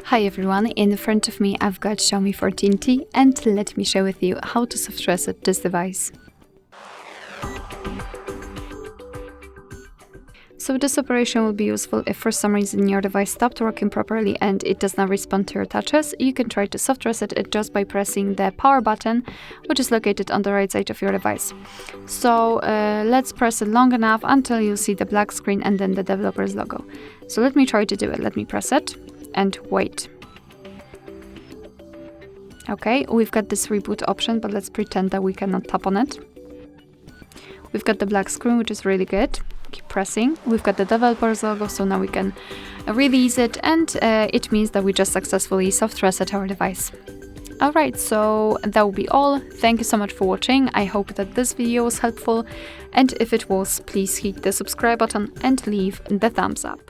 Hi everyone, in front of me I've got Xiaomi 14T and let me share with you how to soft reset this device. So this operation will be useful if for some reason your device stopped working properly and it does not respond to your touches. You can try to soft reset it just by pressing the power button, which is located on the right side of your device. So let's press it long enough until you see the black screen and then the developer's logo. So let me try to do it. Let me press it and wait. Okay, we've got this reboot option, but let's pretend that we cannot tap on it. We've got the black screen, which is really good. Keep pressing. We've got the developer's logo, so now we can release it, and it means that we just successfully soft reset our device. Alright, so that will be all. Thank you so much for watching. I hope that this video was helpful, and if it was, please hit the subscribe button and leave the thumbs up.